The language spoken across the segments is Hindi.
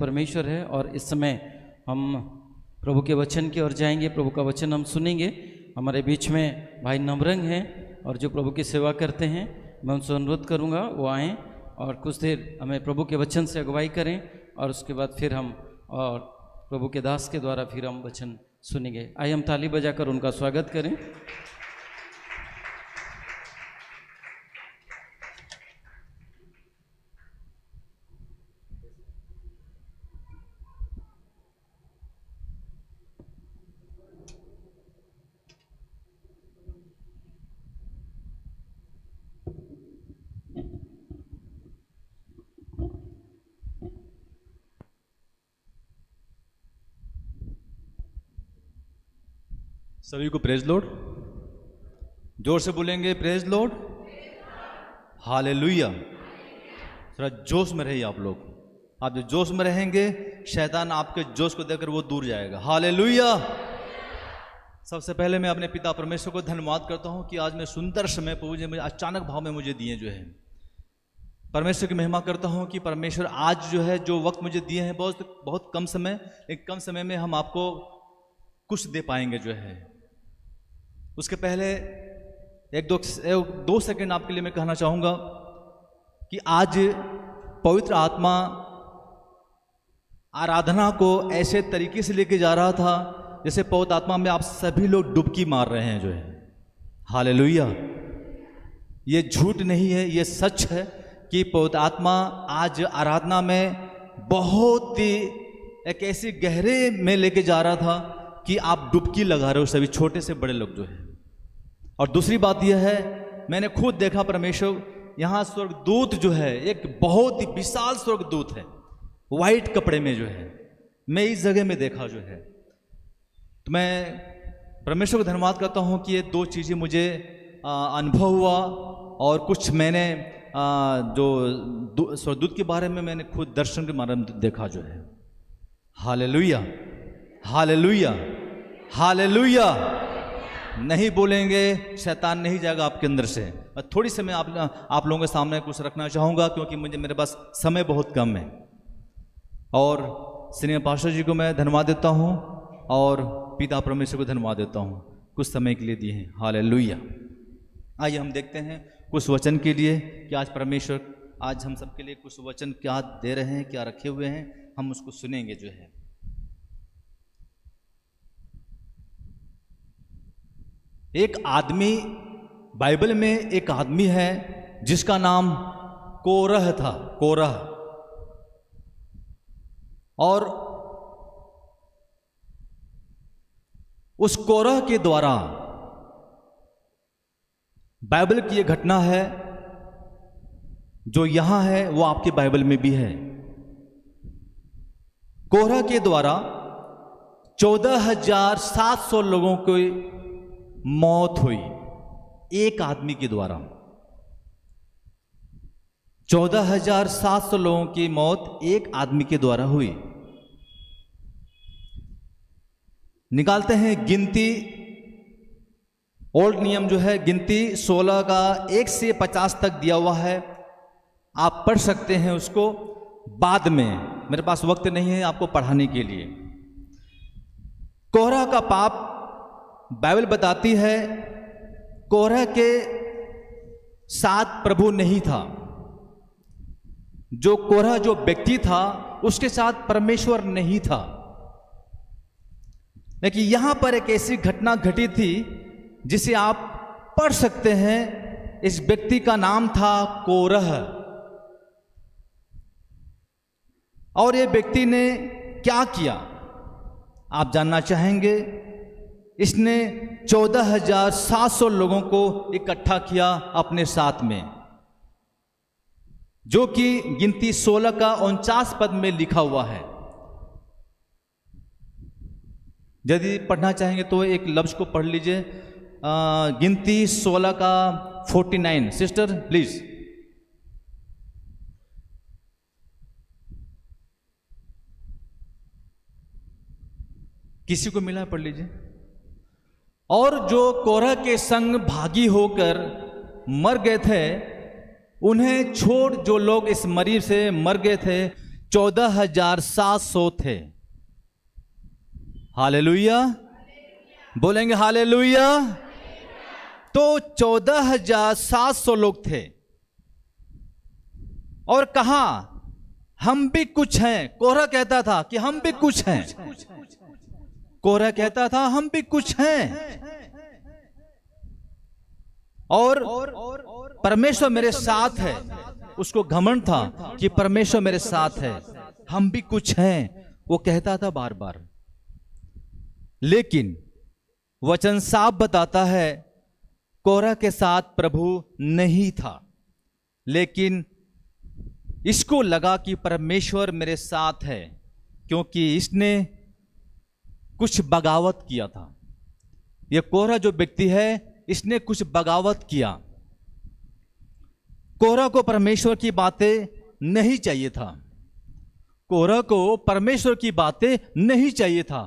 परमेश्वर है। और इस समय हम प्रभु के वचन की ओर जाएंगे, प्रभु का वचन हम सुनेंगे। हमारे बीच में भाई नमरंग हैं और जो प्रभु की सेवा करते हैं, मैं उनसे अनुरोध करूंगा वो आएँ और कुछ देर हमें प्रभु के वचन से अगुवाई करें और उसके बाद फिर हम और प्रभु के दास के द्वारा फिर हम वचन सुनेंगे। आइए हम ताली बजाकर उनका स्वागत करें। सभी को प्रेज लॉर्ड। जोर से बोलेंगे प्रेज लॉर्ड, हालेलुया। थोड़ा जोश में रहिए आप लोग। आप जो जोश में रहेंगे, शैतान आपके जोश को देखकर वो दूर जाएगा। हालेलुया। सबसे पहले मैं अपने पिता परमेश्वर को धन्यवाद करता हूं कि आज मैं सुंदर समय प्रभु जी मुझे अचानक भाव में मुझे दिए जो है। परमेश्वर की महिमा करता हूं कि परमेश्वर आज जो है जो वक्त मुझे दिए हैं बहुत कम समय, एक कम समय में हम आपको कुछ दे पाएंगे जो है। उसके पहले एक दो सेकंड आपके लिए मैं कहना चाहूँगा कि आज पवित्र आत्मा आराधना को ऐसे तरीके से लेके जा रहा था जैसे पवित्र आत्मा में आप सभी लोग डुबकी मार रहे हैं जो है। हालेलुया। ये झूठ नहीं है, ये सच है कि पवित्र आत्मा आज आराधना में बहुत ही एक ऐसी गहरे में लेके जा रहा था कि आप डुबकी लगा रहे हो सभी, छोटे से बड़े लोग जो है। और दूसरी बात यह है, मैंने खुद देखा परमेश्वर यहाँ स्वर्गदूत जो है, एक बहुत ही विशाल स्वर्गदूत है वाइट कपड़े में जो है, मैं इस जगह में देखा जो है। तो मैं परमेश्वर को धन्यवाद करता हूँ कि ये दो चीज़ें मुझे अनुभव हुआ और कुछ मैंने जो स्वर्गदूत के बारे में मैंने खुद दर्शन के माध्यम से देखा जो है। Hallelujah, hallelujah, hallelujah. नहीं बोलेंगे शैतान नहीं जाएगा आपके अंदर से। थोड़ी सी मैं आप लोगों के सामने कुछ रखना चाहूँगा क्योंकि मेरे पास समय बहुत कम है। और सीनियर पास्टर जी को मैं धन्यवाद देता हूँ और पिता परमेश्वर को धन्यवाद देता हूँ कुछ समय के लिए दिए हैं। हालेलुया। आइए हम देखते हैं कुछ वचन के लिए कि आज परमेश्वर आज हम सबके लिए कुछ वचन क्या दे रहे हैं, क्या रखे हुए हैं, हम उसको सुनेंगे जो है। एक आदमी, बाइबल में एक आदमी है जिसका नाम कोरह था, कोरह। और उस कोरह के द्वारा बाइबल की यह घटना है जो यहां है वो आपके बाइबल में भी है। कोरह के द्वारा 14,700 लोगों को मौत हुई, एक आदमी के द्वारा 14,700 लोगों की मौत एक आदमी के द्वारा हुई। निकालते हैं गिनती, ओल्ड नियम जो है गिनती 16 का 1 से 50 तक दिया हुआ है, आप पढ़ सकते हैं उसको बाद में, मेरे पास वक्त नहीं है आपको पढ़ाने के लिए। कोरह का पाप बाइबल बताती है कोरह के साथ प्रभु नहीं था। जो कोरह जो व्यक्ति था उसके साथ परमेश्वर नहीं था। लेकिन यहां पर एक ऐसी घटना घटी थी जिसे आप पढ़ सकते हैं। इस व्यक्ति का नाम था कोरह। और यह व्यक्ति ने क्या किया आप जानना चाहेंगे। इसने 14,700 लोगों को इकट्ठा किया अपने साथ में, जो कि गिनती 16 का 49 पद में लिखा हुआ है। यदि पढ़ना चाहेंगे तो एक लफ्ज को पढ़ लीजिए, गिनती 16 का 49। Sister please. किसी को मिला पढ़ लीजिए। और जो कोरह के संग भागी होकर मर गए थे, उन्हें छोड़ जो लोग इस मरीज से मर गए थे 14,700 थे। हालेलुया, बोलेंगे हालेलुया। तो 14,700 लोग थे और कहा हम भी कुछ हैं। कोरह कहता था कि हम भी कुछ हैं। कोरह कहता था हम भी कुछ हैं और परमेश्वर मेरे साथ है। उसको घमंड था कि परमेश्वर मेरे साथ है, हम भी कुछ हैं, वो कहता था बार बार। लेकिन वचन साफ बताता है कोरह के साथ प्रभु नहीं था, लेकिन इसको लगा कि परमेश्वर मेरे साथ है, क्योंकि इसने कुछ बगावत किया था। यह कोरह जो व्यक्ति है, इसने कुछ बगावत किया। कोरह को परमेश्वर की बातें नहीं चाहिए था। कोरह को परमेश्वर की बातें नहीं चाहिए था,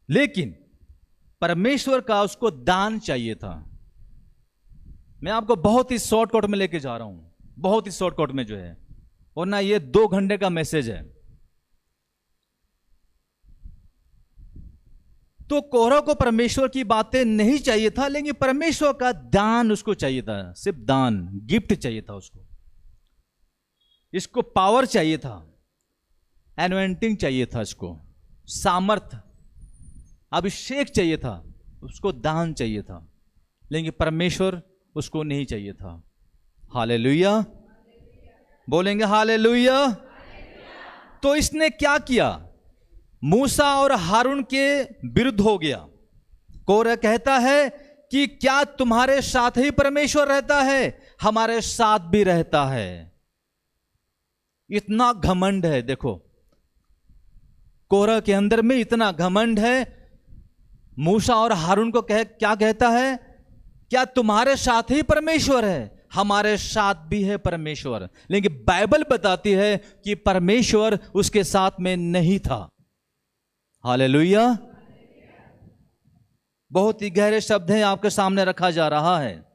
लेकिन परमेश्वर का उसको दान चाहिए था। मैं आपको बहुत ही शॉर्टकट में लेके जा रहा हूं, बहुत ही शॉर्टकट में जो है, वरना ये 2 घंटे का मैसेज है। तो कोरह को परमेश्वर की बातें नहीं चाहिए था, लेकिन परमेश्वर का दान उसको चाहिए था। सिर्फ दान, गिफ्ट चाहिए था उसको। इसको पावर चाहिए था, एनवेंटिंग चाहिए था, इसको सामर्थ, अभिषेक चाहिए था, उसको दान चाहिए था, लेकिन परमेश्वर उसको नहीं चाहिए था। हालेलुया, बोलेंगे हालेलुया। तो इसने क्या किया? मूसा और हारून के विरुद्ध हो गया। कोरह कहता है कि क्या तुम्हारे साथ ही परमेश्वर रहता है? हमारे साथ भी रहता है। इतना घमंड है। देखो, कोरह के अंदर में इतना घमंड है। मूसा और हारून को क्या कहता है? क्या तुम्हारे साथ ही परमेश्वर है? हमारे साथ भी है परमेश्वर। लेकिन बाइबल बताती है कि परमेश्वर उसके साथ में नहीं था। हालेलुया। बहुत ही गहरे शब्द हैं, आपके सामने रखा जा रहा है।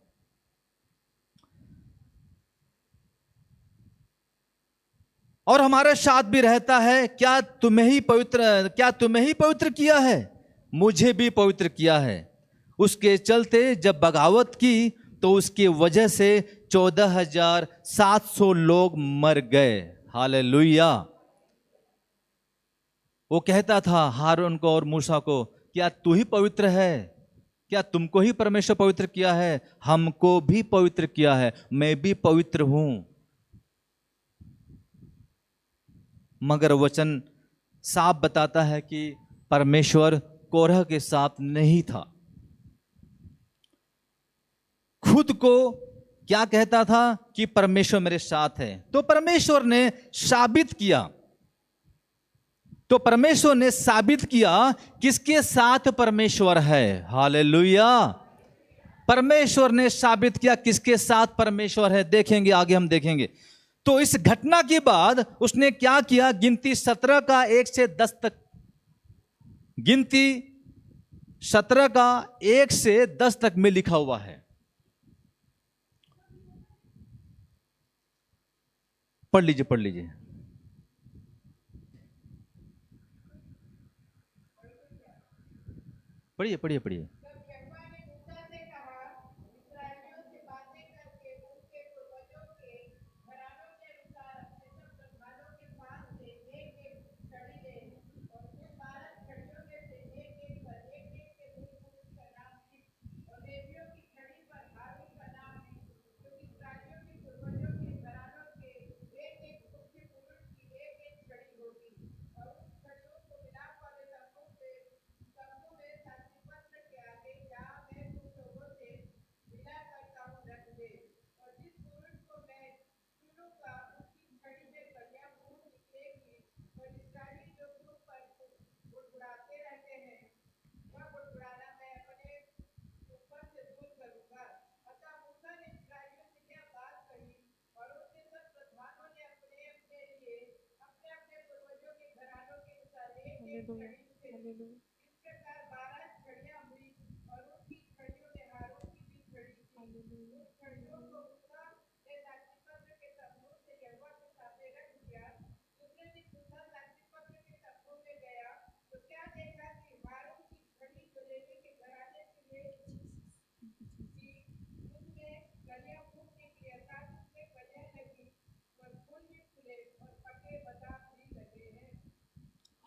और हमारे साथ भी रहता है। क्या तुम्हें ही पवित्र किया है? मुझे भी पवित्र किया है। उसके चलते जब बगावत की तो उसकी वजह से 14,700 लोग मर गए। हालेलुया। वो कहता था हारून को और मूसा को, क्या तू ही पवित्र है? क्या तुमको ही परमेश्वर पवित्र किया है? हमको भी पवित्र किया है, मैं भी पवित्र हूं। मगर वचन साफ बताता है कि परमेश्वर कोरह के साथ नहीं था। खुद को क्या कहता था कि परमेश्वर मेरे साथ है। तो परमेश्वर ने साबित किया। तो परमेश्वर ने साबित किया किसके साथ परमेश्वर है। हालेलुया। परमेश्वर ने साबित किया किसके साथ परमेश्वर है। देखेंगे आगे, हम देखेंगे। तो इस घटना के बाद उसने क्या किया? गिनती 17 का 1 से 10 तक, गिनती 17 का 1 से 10 तक में लिखा हुआ है। पढ़ लीजिए, पढ़ लीजिए। पढ़िए, पढ़िए, पढ़िए।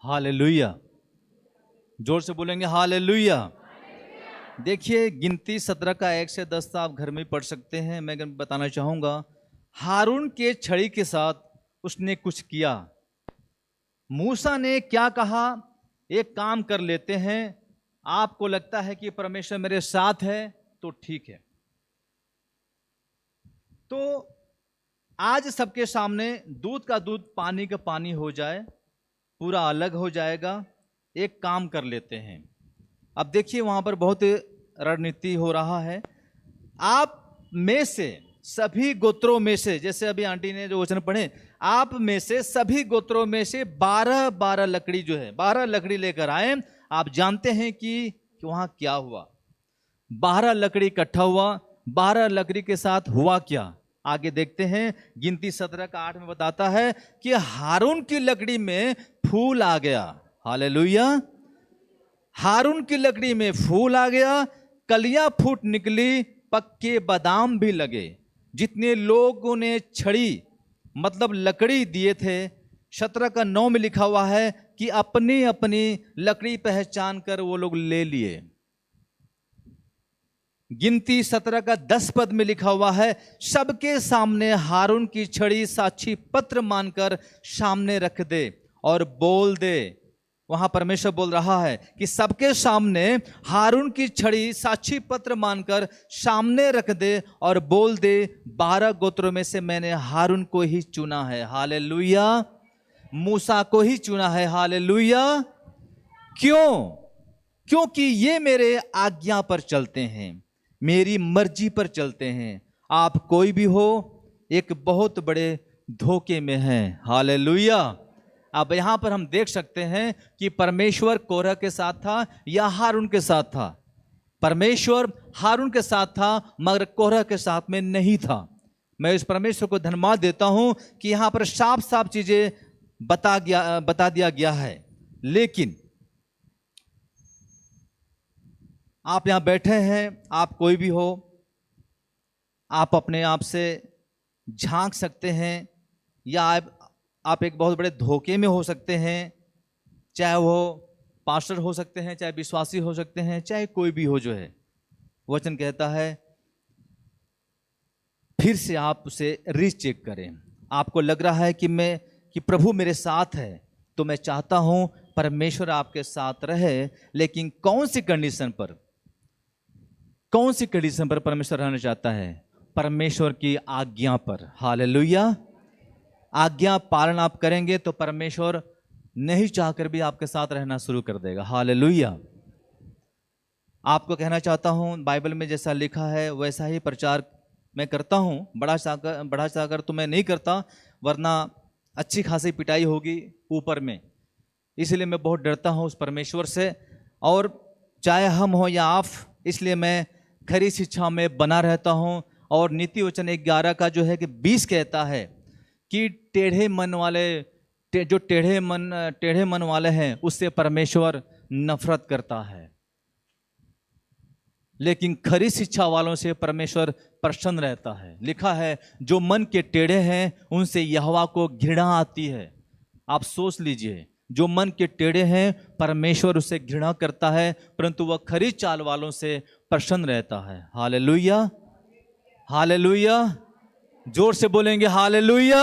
हालेलुया। जोर से बोलेंगे हालेलुया। देखिए गिनती 17 का 1 से 10 आप घर में पढ़ सकते हैं। मैं बताना चाहूंगा, हारून के छड़ी के साथ उसने कुछ किया। मूसा ने क्या कहा, एक काम कर लेते हैं, आपको लगता है कि परमेश्वर मेरे साथ है तो ठीक है। तो आज सबके सामने दूध का दूध पानी का पानी हो जाए, पूरा अलग हो जाएगा। एक काम कर लेते हैं। अब देखिए वहां पर बहुत रणनीति हो रहा है। आप में से सभी गोत्रों में से, जैसे अभी आंटी ने जो वचन पढ़े, आप में से सभी गोत्रों में से 12 लकड़ी जो है, 12 लकड़ी लेकर आए। आप जानते हैं कि वहां क्या हुआ। 12 लकड़ी इकट्ठा हुआ। 12 लकड़ी के साथ हुआ क्या, आगे देखते हैं। गिनती 17 का 8 में बताता है कि हारून की लकड़ी में फूल आ गया। हालेलुया। हारून की लकड़ी में फूल आ गया, कलियां फूट निकली, पक्के बादाम भी लगे। जितने लोगों ने छड़ी मतलब लकड़ी दिए थे, 17 का 9 में लिखा हुआ है कि अपनी अपनी लकड़ी पहचान कर वो लोग ले लिए। गिनती 17 का 10 पद में लिखा हुआ है, सबके सामने हारून की छड़ी साक्षी पत्र मानकर सामने रख दे और बोल दे। वहां परमेश्वर बोल रहा है कि सबके सामने हारून की छड़ी साक्षी पत्र मानकर सामने रख दे और बोल दे, 12 गोत्रों में से मैंने हारून को ही चुना है। हालेलुया। मूसा को ही चुना है। हालेलुया। क्यों? क्योंकि ये मेरे आज्ञा पर चलते हैं, मेरी मर्जी पर चलते हैं। आप कोई भी हो, एक बहुत बड़े धोखे में हैं। हालेलुया। अब यहां पर हम देख सकते हैं कि परमेश्वर कोरह के साथ था या हारून के साथ था। परमेश्वर हारून के साथ था मगर कोरह के साथ में नहीं था। मैं इस परमेश्वर को धन्यवाद देता हूं कि यहां पर साफ साफ चीजें बता दिया गया है। लेकिन आप यहां बैठे हैं, आप कोई भी हो, आप अपने आप से झांक सकते हैं या आप एक बहुत बड़े धोखे में हो सकते हैं। चाहे वो पास्टर हो सकते हैं, चाहे विश्वासी हो सकते हैं, चाहे कोई भी हो। जो है वचन कहता है फिर से आप उसे रीचेक करें। आपको लग रहा है कि प्रभु मेरे साथ है, तो मैं चाहता हूं परमेश्वर आपके साथ रहे। लेकिन कौन सी कंडीशन पर, कौन सी कंडीशन पर परमेश्वर रहना चाहता है? परमेश्वर की आज्ञा पर। हालेलुया। आज्ञा पालन आप करेंगे तो परमेश्वर नहीं चाहकर भी आपके साथ रहना शुरू कर देगा। हालेलुया। आपको कहना चाहता हूं, बाइबल में जैसा लिखा है वैसा ही प्रचार मैं करता हूं। बड़ा चाहकर तो मैं नहीं करता, वरना अच्छी खासी पिटाई होगी ऊपर में। इसलिए मैं बहुत डरता हूं उस परमेश्वर से, और चाहे हम हो या आप, इसलिए मैं खरी शिक्षा में बना रहता हूं। और नीति वचन 11 का जो है कि 20 कहता है कि टेढ़े मन वाले, जो टेढ़े मन वाले हैं उससे परमेश्वर नफरत करता है, लेकिन खरी शिक्षा वालों से परमेश्वर प्रसन्न रहता है। लिखा है जो मन के टेढ़े हैं उनसे यहोवा को घृणा आती है। आप सोच लीजिए, जो मन के टेढ़े हैं परमेश्वर उससे घृणा करता है, परंतु वह खरी चाल वालों से प्रसन्न रहता है। हालेलुया। हालेलुया। जोर से बोलेंगे हालेलुया।